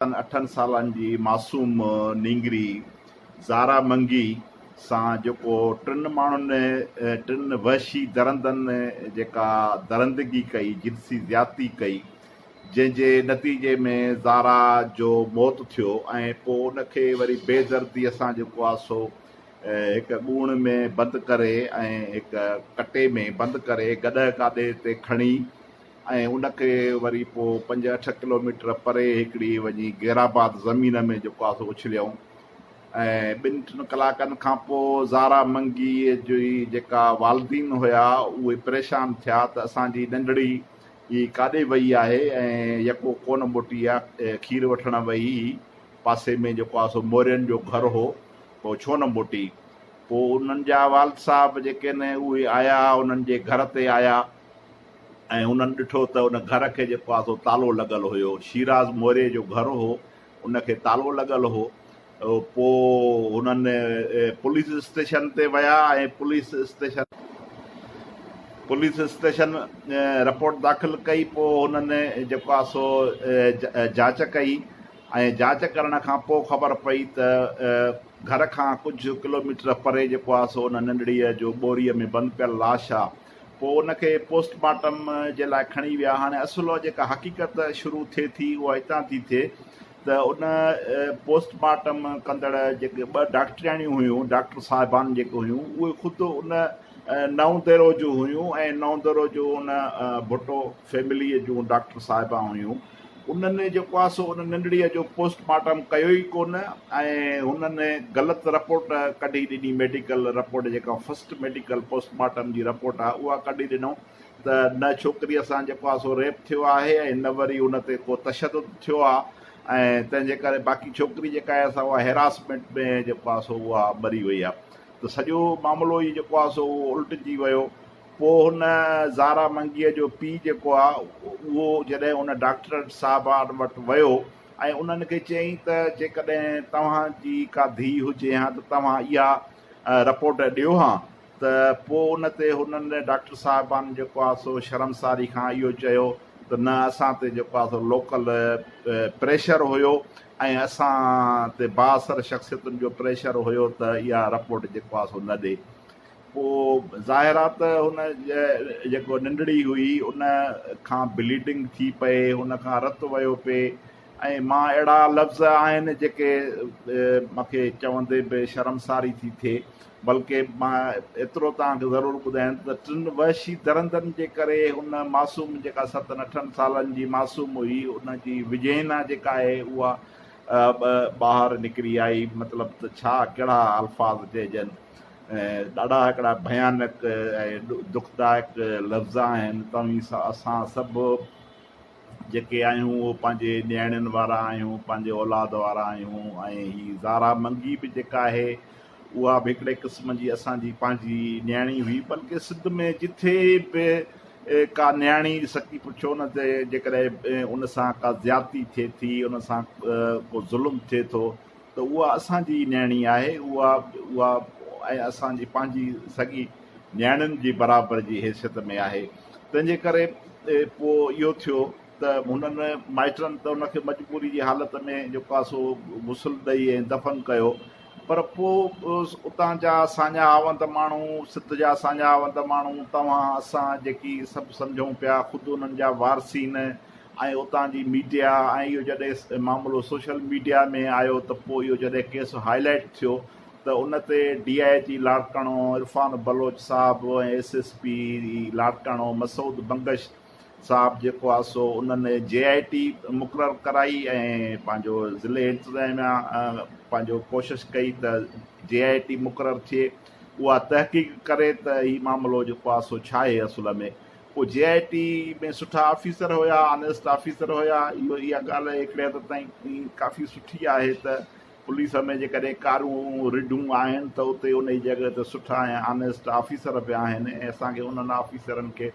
8 सालनि जी मासूम नींगरी ज़ारा मंगी सां जेको टिनि वहशी दरंदनि जेका दरंदगी कई, जिनसी ज़्यादती कई, जंहिंजे नतीजे में ज़ारा जो मौत थियो ऐं पोइ उनखे वरी बेदर्दीअ सां जेको आहे सो हिकु ॻूण में बंदि करे ऐं हिकु कटे में बंदि करे गॾह काॾे ते खणी ऐं उनखे वरी पोइ 5-8 किलोमीटर परे हिकिड़ी वञी गैराबाद ज़मीन में जेको आहे सो उछलियऊं। ऐं 2-3 कलाकनि खां पोइ ज़ारा मंगीअ जी जेका वालदीन हुया उहे परेशान थिया त असांजी नंढड़ी ही काॾे वई आहे ऐं यको कोन मोटी आहे, खीर वठण वई पासे में जेको आहे सो मोरियुनि जो घर हो, पोइ छो न मोटी। पोइ उन्हनि जा वालिद साहब जेके न उहे आया, उन्हनि जे घर ते आया ऐं उन्हनि ॾिठो त उन घर खे जेको आहे सो तालो लॻल हुयो। शीराज़ मोरे जो घर हो, उनखे तालो लॻल हो। पोइ हुननि पुलिस स्टेशन ते विया ऐं पुलिस स्टेशन रिपोर्ट दाख़िल कई। पोइ हुननि जेको आहे सो जांच कई ऐं जांच करण खां पोइ ख़बर पई त घर खां कुझु किलोमीटर परे जेको आहे सो उन नंढड़ीअ जो ॿोरीअ में बंदि पियल लाश आहे। पोइ उनखे पोस्टमार्टम जे लाइ खणी विया। हाणे असुलु जेका हक़ीक़त शुरू थिए थी उहा हितां थी थिए त उन पोस्टमार्टम कंदड़ जेके 2 डॉक्टरियाणियूं हुयूं, डॉक्टर साहिबान जेके हुयूं, उहे ख़ुदि उन 9 दरो जूं हुयूं ऐं 9 दरो जो उन भुट्टो फैमिलीअ जूं डॉक्टर साहिबा हुयूं। उन्हनि जेको आहे सो उन नंढड़ीअ जो पोस्टमार्टम कयो ई कोन ऐं हुननि ग़लति रिपोर्ट कढी ॾिनी। मेडिकल रिपोर्ट जेका फस्ट मेडिकल पोस्टमार्टम जी रिपोर्ट आहे उहा कढी ॾिनऊं त न छोकिरीअ सां जेको आहे सो रेप थियो आहे ऐं न वरी उन ते को तशदुद थियो आहे ऐं तंहिंजे करे बाक़ी छोकिरी जेका आहे असां उहा हेरासमेंट में जेको आहे सो उहा मरी वई आहे। त सॼो मामिलो ई जेको आहे सो उहो उल्टिजी वियो। पोइ हुन ज़ारा मंगीअ जो पीउ जेको आहे उहो जॾहिं उन डॉक्टर साहिबान वटि वियो ऐं उन्हनि खे चयईं त जेकॾहिं तव्हांजी का धीउ हुजे हा त तव्हां इहा रिपोर्ट ॾियो हा। त पोइ उन ते हुननि डॉक्टर साहिबान जेको आहे सो शर्मसारी खां इहो चयो त न, असां ते जेको आहे सो लोकल प्रेशर हुयो ऐं असां ते बाअसर शख़्सियतुनि जो प्रेशर हुयो त इहा रिपोर्ट जेको आहे सो न ॾे। पोइ ज़ाहिर आहे त हुन जेको नंढड़ी हुई उन खां ब्लीडिंग थी पए, हुन खां रतु वियो पिए ऐं मां अहिड़ा लफ़्ज़ आहिनि जेके मूंखे चवंदे बि शर्मसारी थी थिए। बल्कि मां एतिरो तव्हांखे ज़रूरु ॿुधायां त 3 वहशी दरंदनि जे करे हुन मासूम जेका 7-8 सालनि जी मासूम हुई, उनजी विजयना जेका आहे उहा ॿाहिरि निकिरी आई। मतिलबु त छा कहिड़ा अल्फाज़ चइजनि, ॾाढा हिकिड़ा भयानक ऐं दुखदायक लफ़्ज़ आहिनि। तव्हीं असां सभु जेके आहियूं उहो पंहिंजे न्याणियुनि वारा आहियूं, पंहिंजे औलाद वारा आहियूं ऐं हीअ ज़ारा मंगी बि जेका आहे उहा बि हिकिड़े क़िस्म जी असांजी पंहिंजी न्याणी हुई। बल्कि सिंध में जिथे बि का न्याणी सची पुछो न त जेकॾहिं उन सां का ज़्यादती थिए थी, उन सां को ज़ुल्म थिए थो त उहा असांजी न्याणी आहे। उहा ऐं असांजी पंहिंजी सॻी न्याणियुनि जी बराबरि जी हैसियत में आहे। तंहिंजे करे पोइ इहो थियो त हुननि माइटनि त उनखे मजबूरी जी हालत में जेको आहे सो गुसल ॾेई ऐं दफ़न कयो। पर पोइ उतां जा साञा आवंद माण्हू, सिध जा साञा आवंद माण्हू, तव्हां असां जेकी सभु सम्झूं पिया, ख़ुदि उन्हनि जा वारसीन ऐं उतां जी मीडिया ऐं इहो जॾहिं मामिलो सोशल मीडिया में आयो त पोइ इहो जॾहिं केस हाईलाइट थियो त उन ते DIG लाड़काणो इरफान बलोच साहिबु ऐं SSP लाड़काणो मसूद बंगश साहिबु जेको आहे सो उन्हनि JIT मुक़ररु कराई ऐं पंहिंजो ज़िले इंतिज़ामिया पंहिंजो कोशिशि कई त JIT मुक़ररु थिए, उहा तहक़ीक़ करे त हीउ मामिलो जेको आहे सो छा आहे असुल में। पोइ JIT में सुठा ऑफिसर हुया, ऑनेस्ट ऑफिसर हुया। इहा ॻाल्हि हिकिड़े हद ताईं काफ़ी सुठी आहे त पुलिस में जेकॾहिं कारूं रिढूं आहिनि त उते उन जी जॻह ते सुठा ऐं ऑनेस्ट ऑफिसर बि आहिनि ऐं असांखे उन्हनि ऑफिसरनि खे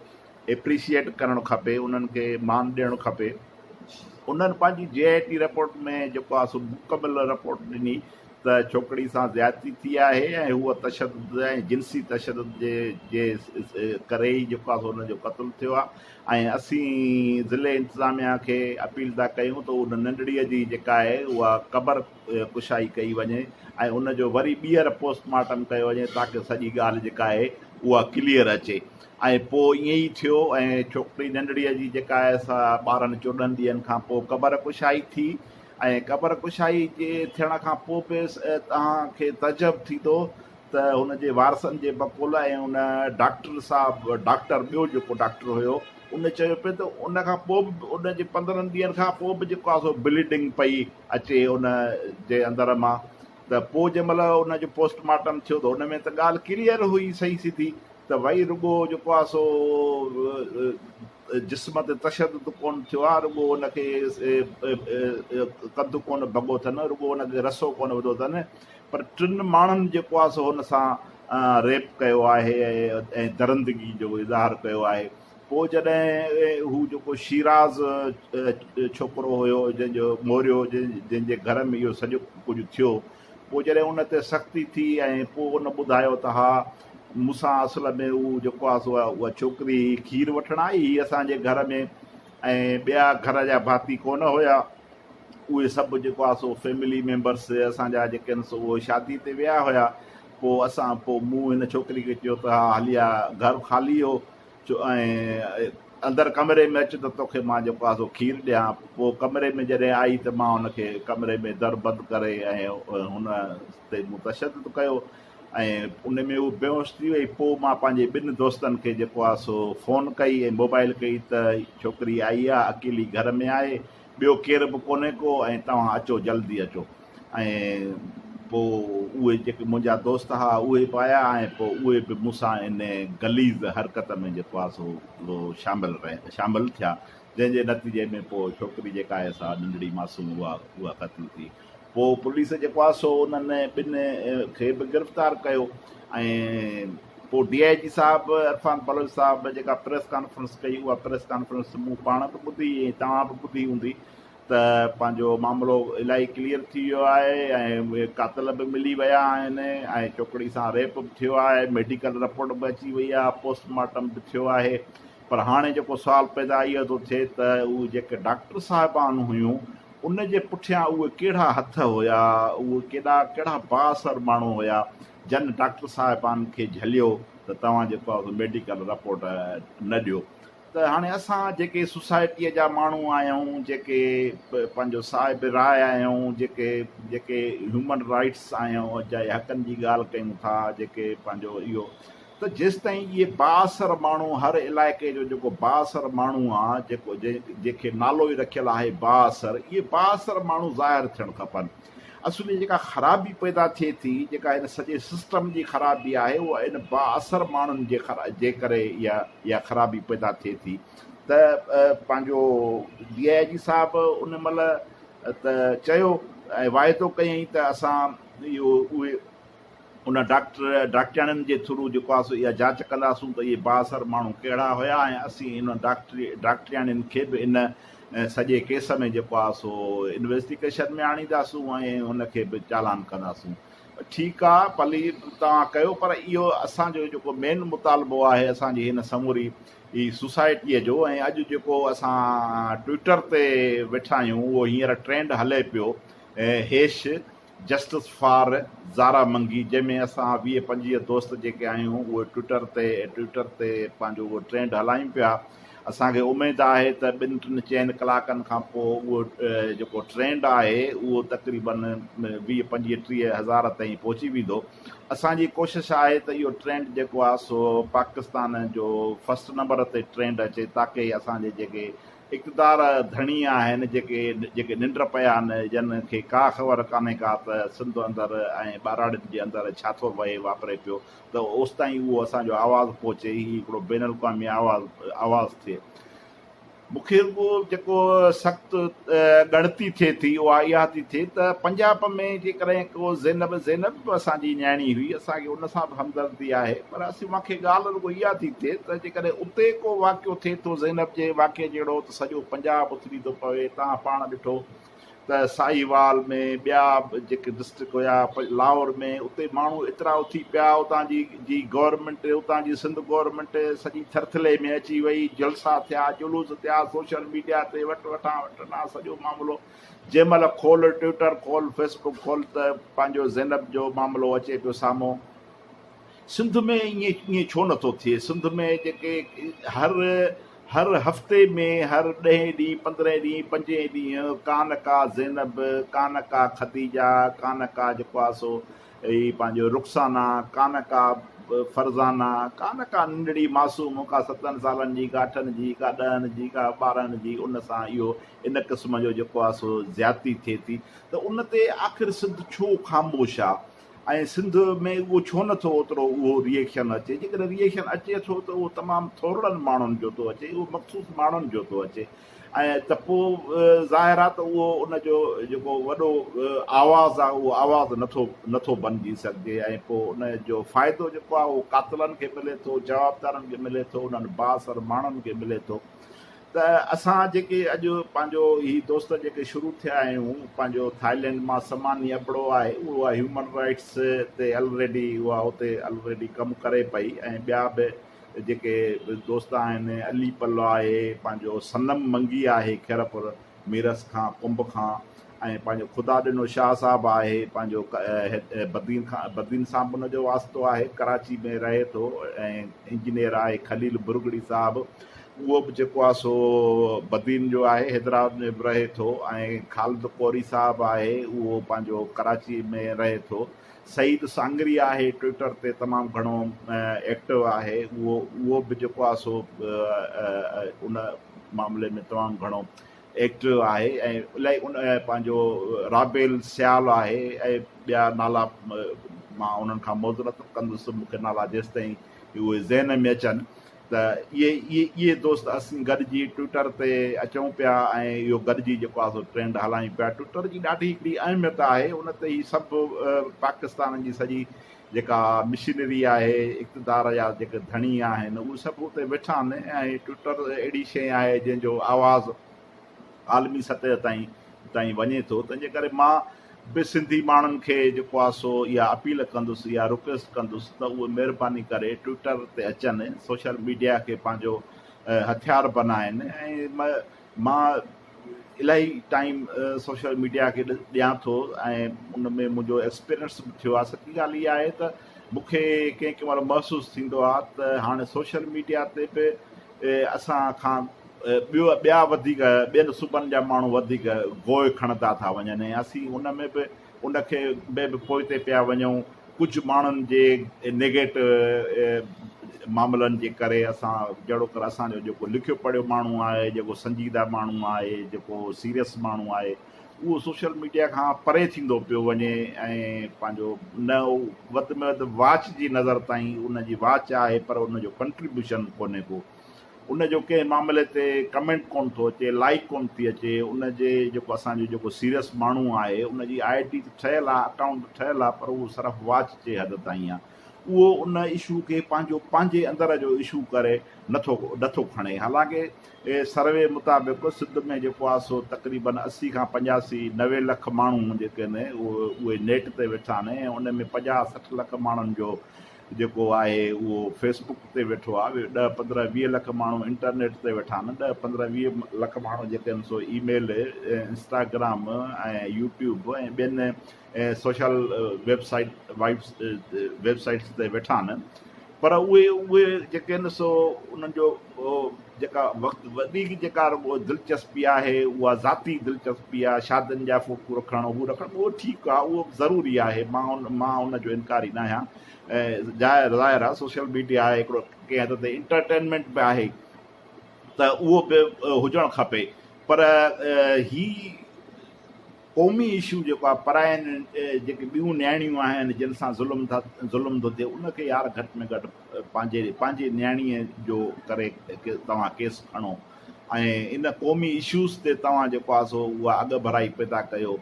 एप्रिशिएट करणु खपे, उन्हनि खे मान ॾियणु खपे। उन्हनि पंहिंजी JIT रिपोर्ट में जेको आहे सो मुकमिल रिपोर्ट ॾिनी त छोकिरी सां ज़्यादती थी आहे ऐं हूअ तशदुद ऐं जिन्सी तशदुद जे करे ई जेको आहे हुनजो क़त्लु थियो आहे। ऐं असीं ज़िले इंतिज़ामिया खे अपील था कयूं त उन नंढड़ीअ जी जेका आहे उहा क़बर कुशाई कई वञे ऐं उनजो वरी ॿीहर पोस्टमार्टम कयो वञे ताकी सॼी ॻाल्हि जेका आहे उहा क्लियर अचे। ऐं पोइ ईअं ई थियो ऐं छोकिरी नंढड़ीअ जी जेका आहे असां 12-14 ॾींहंनि खां पोइ क़बर कुशाई थी ऐं क़बर कुशाई जे थियण खां पोइ बि तव्हांखे तजब थींदो त हुनजे वारसनि जे बकोल ऐं उन डॉक्टर साहिबु ॿियो जेको डॉक्टर हुयो उन चयो पियो त उन खां पोइ बि उन जे 15 ॾींहंनि खां पोइ बि जेको आहे सो ब्लीडिंग पई अचे उन जे अंदर मां। त पोइ जंहिं महिल उनजो पोस्टमार्टम थियो त उन में त ॻाल्हि क्लियर हुई सही सिधी त भई रुॻो जेको आहे सो जिस्म ते तशदुद कोन थियो आहे, रुॻो उनखे कदु कोन भॻो अथनि, रुॻो उनखे रसो कोन विधो अथनि, पर 3 माण्हुनि जेको आहे सो हुन सां रेप कयो आहे ऐं दरंदगी जो इज़हार कयो आहे। पोइ जॾहिं हू जेको शिराज़ छोकिरो हुयो जंहिंजो मोरियो जंहिंजे घर में इहो सॼो कुझु थियो, पोइ जॾहिं उन ते सख़्ती थी ऐं पोइ उन ॿुधायो त हा मूंसां असल में उहो जेको आहे सो उहा छोकिरी खीर वठणु आई ही असांजे घर में ऐं ॿिया घर जा भाती कोन हुया, उहे सभु जेको आहे सो फैमिली मेंबर्स असांजा जेके आहिनि सो उहे शादी ते विया हुया। पोइ मूं हिन छोकिरी खे चयो त हा हलिया घरु ख़ाली हो ऐं अंदरि कमरे में अचु त तोखे मां जेको आहे सो खीर ॾियां। पोइ कमरे में जॾहिं आई त मां हुनखे कमरे में दर बंदि करे ऐं हुन ते मूं तशदुद कयो ऐं उन में उहो बेहोश थी वई। पोइ मां पंहिंजे 2 दोस्तनि खे जेको आहे सो फ़ोन कई ऐं मोबाइल कई त छोकिरी आई आहे, अकेली घर में आहे, ॿियो केर बि कोन्हे को ऐं तव्हां अचो जल्दी अचो। ऐं पोइ उहे जेके मुंहिंजा दोस्त हुआ उहे बि आया ऐं पोइ उहे बि मूंसां इन गलीज़ हरकत में जेको आहे सो शामिलु थिया, जंहिंजे नतीजे में पोइ छोकिरी जेका आहे सा नंढड़ी मासूम उहा क़त्लु थी। पोइ पुलिस जेको आहे सो उन्हनि 2 खे बि गिरफ़्तार कयो ऐं पोइ DIG साहिबु इरफान बलोच साहिबु जेका प्रेस कॉन्फ्रेंस कई उहा प्रेस कॉन्फ्रेंस मूं पाण बि ॿुधी ऐं तव्हां बि ॿुधी हूंदी त पंहिंजो मामिलो इलाही क्लियर थी वियो आहे ऐं उहे कातिल बि मिली विया आहिनि ऐं छोकिरी सां रेप बि थियो आहे, मेडिकल रिपोर्ट बि अची वई आहे, पोस्टमार्टम बि थियो आहे। पर हाणे जेको सुवालु पैदा इहो थो थिए त उहे जेके डॉक्टर साहिबान हुयूं उन जे पुठियां उहे कहिड़ा हथ हुया, उहे कहिड़ा बासर माण्हू हुया जन डॉक्टर साहिबान खे झलियो त तव्हां जेको आहे मेडिकल रिपोर्ट न ॾियो। त हाणे असां जेके सोसाइटीअ जा माण्हू आहियूं, जेके पंहिंजो साहिब राय आहियूं, जेके ह्यूमन राइट्स आहियूं, चाहे हक़नि जी ॻाल्हि कयूं था, जेके पंहिंजो इहो त जेसि ताईं इहे बासर माण्हू हर इलाइक़े जो जेको बासर माण्हू आहे जेको जंहिंखे नालो ई रखियलु आहे बासर, इहे बासर माण्हू ज़ाहिर थियणु खपनि। असुली जेका ख़राबी पैदा थिए थी, जेका हिन सॼे सिस्टम जी ख़राबी आहे, उहा इन बासर माण्हुनि जे करे इहा ख़राबी पैदा थिए थी। त पंहिंजो DIG साहिबु उन महिल त चयो ऐं वाइदो कयईं त असां उहे उन डॉक्टरियाणियुनि जे थ्रू जेको आहे सो इहा जांच कंदासूं त इहे बासर माण्हू कहिड़ा हुया ऐं असीं इन डॉक्टरियाणियुनि खे बि इन सॼे केस में जेको आहे सो इन्वेस्टिगेशन में आणींदासूं ऐं हुनखे बि चालान कंदासूं। ठीकु आहे, भली तव्हां कयो, पर इहो असांजो जेको मेन मुतालबो आहे असांजी हिन समूरी ही सोसाइटीअ जो। ऐं अॼु जेको असां ट्विटर ते वेठा आहियूं उहो हींअर ट्रेंड हले पियो हेश जस्टिस फॉर ज़ारा मंगी, जंहिंमें असां 20-25 दोस्त जेके आहियूं उहे ट्विटर ते पंहिंजो उहो ट्रेंड हलायूं पिया। असांखे उमेदु आहे त 2-3 कलाकनि खां पोइ उहो जेको ट्रेंड आहे उहो तक़रीबन 20-25-30 हज़ार ताईं पहुची वेंदो। असांजी कोशिशि आहे त इहो ट्रेंड जेको आहे सो पाकिस्तान जो 1 नंबर ते ट्रेंड अचे, ताकी असांजे जेके इक़्तिदार धणी आहिनि, जेके निंड पिया आहिनि, जन खे का ख़बर कान्हे का त सिंध अंदरि ऐं ॿाराड़ियुनि जे अंदरि छा थो वहे वापरे पियो, त ओसि ताईं उहो असांजो आवाज़ु पहुचे, हीउ हिकिड़ो बैन अवी आवाज़ु थिए। मूंखे जेको सख़्तु ॻणती थिए थी उहा इहा थी थिए त पंजाब में जेकॾहिं को ज़ैनब बि असांजी न्याणी हुई, असांखे उन सां बि हमदर्दी आहे, पर मूंखे ॻाल्हि रुॻो इहा थी थिए त जेकॾहिं उते को वाक़ियो थिए थो ज़ैनब जे वाक़िए जहिड़ो त सॼो पंजाब उथरी थो पवे। तव्हां पाण ॾिठो त साहिवाल में ॿिया जेके डिस्ट्रिक्ट हुया लाहौर में उते माण्हू एतिरा उथी पिया, उतां जी गवर्नमेंट, उतां जी सिंध गवर्नमेंट सॼी थरथले में अची वई, जलसा थिया, जुलूस थिया, सोशल मीडिया ते वठना सॼो मामिलो। जंहिं महिल खोल ट्विटर खोल फेसबुक खोल त पंहिंजो ज़ैनब जो मामिलो अचे पियो साम्हूं। सिंध में ईअं छो नथो थिए? सिंध में जेके हर हफ़्ते में हर 10 ॾींहं 15 ॾींहं 5 ॾींहं कान का ज़ैनब, कान का खदीजा, कान का जेको आहे सो ई पंहिंजो रुखसाना, कान का फरज़ाना, कान का नंढड़ी मासूम का 7 सालनि जी, का 8 जी, का 10 जी, का 12 जी, उन सां इहो इन क़िस्म जो जेको आहे सो ज़्यादती थिए थी। त उन ते आख़िर सिंध छो ख़ामोश आहे ऐं सिंध में उहो छो नथो ओतिरो उहो रिएक्शन अचे? जेकॾहिं रिएक्शन अचे थो त उहो तमामु थोरनि माण्हुनि जो थो अचे, उहो मख़सूस माण्हुनि जो थो अचे। ऐं त पोइ ज़ाहिर आहे त उहो उनजो जेको वॾो आवाज़ु आहे उहो आवाज़ु नथो बणिजी सघिजे। ऐं पोइ उनजो फ़ाइदो जेको आहे उहो कातिलनि खे मिले थो, जवाबदारनि खे मिले थो, उन्हनि बासर माण्हुनि खे मिले थो। त असां जेके अॼु पंहिंजो ही दोस्त जेके शुरू थिया आहियूं, पंहिंजो थाईलैंड मां समानी अबड़ो आहे, उहा ह्यूमन राइट्स ते ऑलरेडी उहा उते ऑलरेडी कमु करे पई। ऐं ॿिया बि जेके दोस्त आहिनि, अली पल आहे, पंहिंजो सनम मंगी आहे खैरपुर मीरस खां कुंभ खां, ऐं पंहिंजो ख़ुदा ॾिनो शाह साहिबु आहे, पंहिंजो बदीन सां बि उनजो वास्तो आहे, कराची में रहे थो ऐं इंजीनियर आहे खलील बुरगड़ी साहिबु, उहो बि जेको आहे सो बदीन जो आहे, हैदराबाद में बि रहे थो। ऐं ख़ालिद कोरी साहिबु आहे, उहो पंहिंजो कराची में रहे थो। सईद सांगरी आहे, ट्विटर ते तमामु घणो एक्टिव आहे, उहो बि जेको आहे सो उन मामले में तमामु घणो एक्टिव आहे। ऐं इलाही उन पंहिंजो राबेल सियाल आहे ऐं ॿिया नाला मां उन्हनि खां मोज़रत कंदुसि, मूंखे नाला जेसि ताईं उहे ज़हन में अचनि। त इहे दोस्त असीं गॾिजी ट्विटर ते अचूं पिया ऐं इहो गॾिजी जेको आहे सो ट्रेंड हलायूं पिया। ट्विटर जी ॾाढी हिकिड़ी अहमियत आहे, उन ते ई सभु पाकिस्तान जी सॼी जेका मशीनरी आहे, इक़्तिदार जा जेके धणी आहिनि, उहे सभु उते वेठा आहिनि। ऐं ट्विटर अहिड़ी शइ आहे जंहिंजो आवाज़ु आलमी सतह ताईं वञे थो। तंहिंजे करे मां बि सिंधी माण्हुनि खे जेको आहे सो इहा अपील कंदुसि या रिक्वेस्ट कंदुसि त उहे महिरबानी करे ट्विटर ते अचनि, सोशल मीडिया खे पंहिंजो हथियार बनाइनि। ऐं मां इलाही टाइम सोशल मीडिया खे ॾियां थो ऐं उन में मुंहिंजो एक्सपीरियंस बि थियो आहे। सची ॻाल्हि इहा आहे त मूंखे कंहिं महिल महसूसु थींदो आहे त हाणे सोशल मीडिया ते बि असां खां ॿिया वधीक ॿियनि सूबनि जा माण्हू वधीक गोए खणंदा था वञनि। ऐं असीं उन में बि उनखे बि पोइते पिया वञूं। कुझु माण्हुनि जे नेगेटिव मामलनि जे करे असां जहिड़ो कर असांजो जेको लिखियो पढ़ियो माण्हू आहे, जेको संजीदा माण्हू आहे, जेको सीरियस माण्हू आहे, उहो सोशल मीडिया खां परे थींदो पियो वञे। ऐं पंहिंजो न वधि में वधि वाच जी नज़र ताईं उनजी वाच आहे पर उनजो कंट्रीब्यूशन कोन्हे को, उनजो कंहिं मामले ते कमेंट कोन थो अचे, लाइक कोन थी अचे। उनजे जेको असांजो जेको सीरियस माण्हू आहे उनजी ID ठहियलु आहे, अकाउंट ठहियलु आहे, पर उहो सिर्फ़ु वाच जे हद ताईं आहे। उहो उन इशू खे पंहिंजे अंदर जो इशू करे नथो खणे। हालांकि सर्वे मुताबिक़ सिंध में जेको आहे सो तक़रीबन 80 खां 85 90 लख माण्हू जेके आहिनि उहे नेट ते वेठा आहिनि। ऐं उन में 50-60 लख माण्हुनि जो जेको आहे उहो फेसबुक ते वेठो आहे। 10-15-20 लख माण्हू इंटरनेट ते वेठा आहिनि। 10-15-20 लख माण्हू जेके आहिनि सो ईमेल, इंस्टाग्राम ऐं यूट्यूब ऐं ॿियनि सोशल वेबसाइट्स ते वेठा आहिनि। पर उहे जेके आहिनि सो उन्हनि जो जेका वधीक जेका दिलचस्पी आहे उहा ज़ाती दिलचस्पी आहे, शादियुनि जा फ़ोटू रखणु उहो ठीकु आहे, उहो ज़रूरी आहे, मां उनजो इनकारी न आहियां। ज़ाहिर आहे सोशल मीडिया आहे हिकिड़ो कंहिं हद ते इंटरटेनमेंट बि आहे त उहो बि हुजणु खपे। पर ही क़ौमी इशू जेको आहे परायनि जेके ॿियूं न्याणियूं आहिनि जिन सां ज़ुल्म थो थिए, उनखे यार घटि में घटि पंहिंजे न्याणीअ जो करे तव्हां केस खणो ऐं इन क़ौमी इशूज़ ते तव्हां जेको आहे सो उहा अॻु भराई पैदा कयो।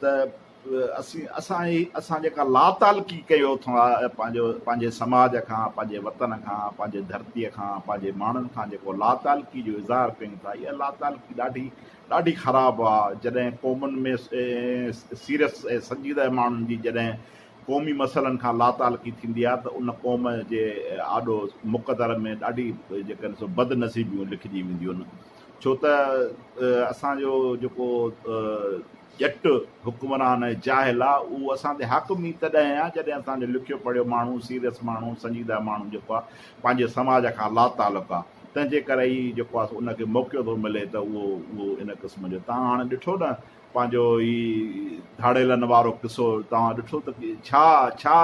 त असां जेका लातालकी कयो था पंहिंजे समाज खां, पंहिंजे वतन खां, पंहिंजे धरतीअ खां, पंहिंजे माण्हुनि खां जेको लातालकी जो इज़हार कयूं था, इहा लातालकी ॾाढी ॾाढी ख़राबु आहे। जॾहिं क़ौमुनि में सीरियस ऐं संजीदह माण्हुनि जी जॾहिं क़ौमी मसइलनि खां लातालकी थींदी आहे त उन क़ौम जे आॾो मुक़दर में ॾाढी जेके आहिनि सो बदनसीबियूं लिखिजी वेंदियूं आहिनि। छो त असांजो जेको ॼट हुकुमरान ऐं जाहिल आहे उहो असां ते हाकमी तॾहिं आहे जॾहिं असांजो लिखियो पढ़ियो माण्हू, सीरियस माण्हू, संजीदह माण्हू जेको आहे पंहिंजे समाज खां लातालुक आहे। तंहिंजे करे ई जेको आहे उनखे मौक़ो थो मिले त उहो इन क़िस्म जो। तव्हां हाणे ॾिठो न पंहिंजो ई धाड़ेलनि वारो किसो, तव्हां ॾिठो त छा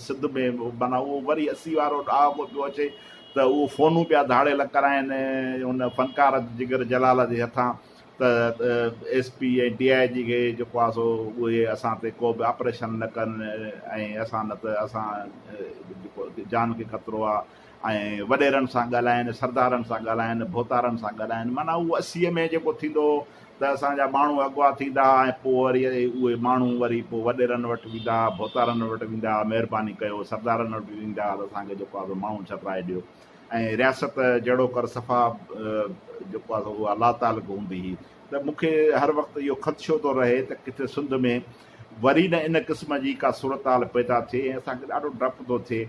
सिध में माना उहो वरी 80 वारो ॾाह पियो अचे त उहो फ़ोनूं पिया धाड़ेल कराइनि उन फ़नकार जिगर जलाल जे हथां त SP ऐं DIG खे जेको आहे सो उहे असां ते को बि ऑपरेशन न कनि ऐं असां न त असां जेको जान खे ख़तरो आहे, ऐं वॾेरनि सां ॻाल्हाइनि, सरदारनि सां ॻाल्हाइनि, भोतारनि सां ॻाल्हाइनि। माना उहो 80 में जेको थींदो त असांजा माण्हू अॻुवाट थींदा ऐं पोइ वरी उहे माण्हू वरी पोइ वॾेरनि वटि वेंदा, भोतारनि वटि वेंदा, महिरबानी कयो, सरदारनि वटि वेंदा त असांखे जेको आहे माण्हू छपाए ॾियो। ऐं रियासत जहिड़ो कर सफ़ा जेको आहे उहा लातालक हूंदी हुई। त मूंखे हर वक़्तु इहो ख़दशो थो रहे त किथे सिंध में वरी न इन क़िस्म जी का सूरत हाल पैदा थिए। ऐं असांखे ॾाढो डपु थो थिए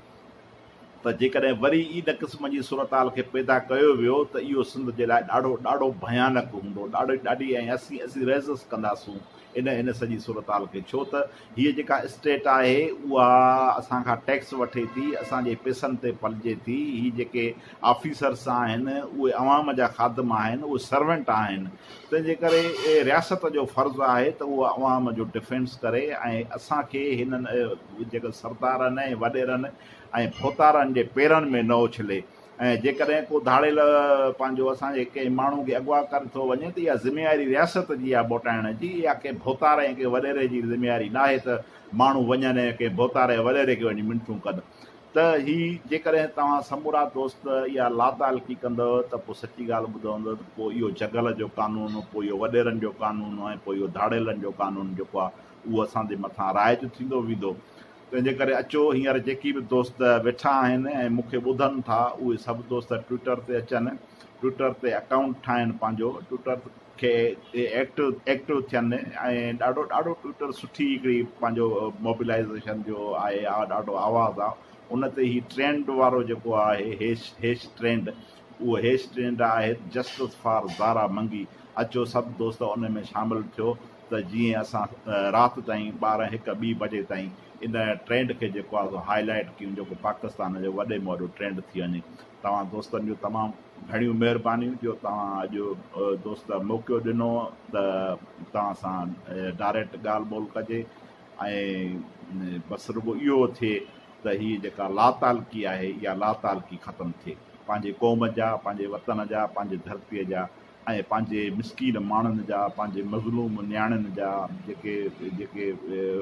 त जेकॾहिं वरी इन क़िस्म जी सूरत हाल खे पैदा कयो वियो त इहो सिंध जे लाइ ॾाढो ॾाढो भयानक हूंदो, ॾाढी ऐं असीं रेज़िस कंदासूं इन सॼी सूरत हाल खे। छो त हीअ जेका स्टेट आहे उहा असांखां टैक्स वठे थी, असांजे पैसनि ते पलिजे थी। हीअ जेके ऑफिसर्स आहिनि उहे अवाम जा ख़ादम आहिनि, उहे सर्वेंट आहिनि। तंहिंजे करे रियासत जो फ़र्ज़ु आहे त उहा अवाम जो डिफेंस करे ऐं असांखे हिननि जेके सरदारनि ऐं वॾेरनि ऐं भोतारनि जे पेरनि में न उछले। ऐं जेकॾहिं को धाड़ेल पंहिंजो असांजे कंहिं माण्हू खे अॻुवा करे थो वञे त इहा ज़िमेवारी रियासत जी आहे मोटाइण जी। इहा कंहिं भोतार ऐं कंहिं वॾेरे जी ज़िमेवारी न आहे त माण्हू वञनि ऐं कंहिं भोतार ऐं वॾेरे खे वञी मिंटूं कनि। त हीअ जेकॾहिं तव्हां समूरा दोस्त इहा लातालकी कंदव त पोइ सची ॻाल्हि ॿुधंदव त पोइ इहो जंगल जो कानून, पोइ इहो वॾेरनि जो कानून ऐं पोइ इहो धाड़ेलनि जो कानून जेको आहे उहो असांजे मथां राइज थींदो वेंदो। तंहिंजे करे अचो हींअर जेकी बि दोस्त वेठा आहिनि ऐं मूंखे ॿुधनि था उहे सभु दोस्त ट्विटर ते अचनि, ट्विटर ते अकाउंट ठाहिनि पंहिंजो, ट्विटर खे एक्टिव थियनि। ऐं ॾाढो ट्विटर सुठी हिकिड़ी पंहिंजो मोबिलाइज़ेशन जो आहे, ॾाढो आवाज़ु आहे। उन ते ही ट्रेंड वारो जेको आहे हेश ट्रेंड, उहो हेश ट्रेंड आहे जस्टिस फॉर ज़ारा मंगी। अचो सभु दोस्त उन में शामिलु थियो त जीअं असां राति ताईं 12-1-2 बजे ताईं इन ट्रेंड खे जेको आहे हाईलाइट कयूं, जेको पाकिस्तान जो वॾे में वॾो ट्रेंड थी वञे। तव्हां दोस्तनि जो तमामु घणियूं महिरबानियूं जो तव्हां अॼु दोस्त मौक़ो ॾिनो त तव्हां सां डायरेक्ट ॻाल्हि ॿोल कजे। ऐं बसि रुॻो इहो थिए त हीअ जेका लातालकी आहे इहा लातालकी ख़तमु थिए, पंहिंजे क़ौम जा, पंहिंजे वतन जा, पंहिंजे धरतीअ जा ऐं पंहिंजे मिसकीन माण्हुनि जा, पंहिंजे मज़लूम नियाणियुनि जा, जेके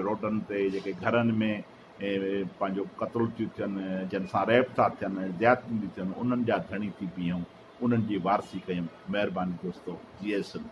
रोडनि ते, जेके घरनि में पंहिंजो क़त्ल थियूं थियनि, जिन सां रेप था थियनि, ज़्यादतियूं थियूं थियनि, उन्हनि जा धणी थी बीहूं, उन्हनि जी वारसी कयूं। महिरबानी दोस्तो, जय सिंध।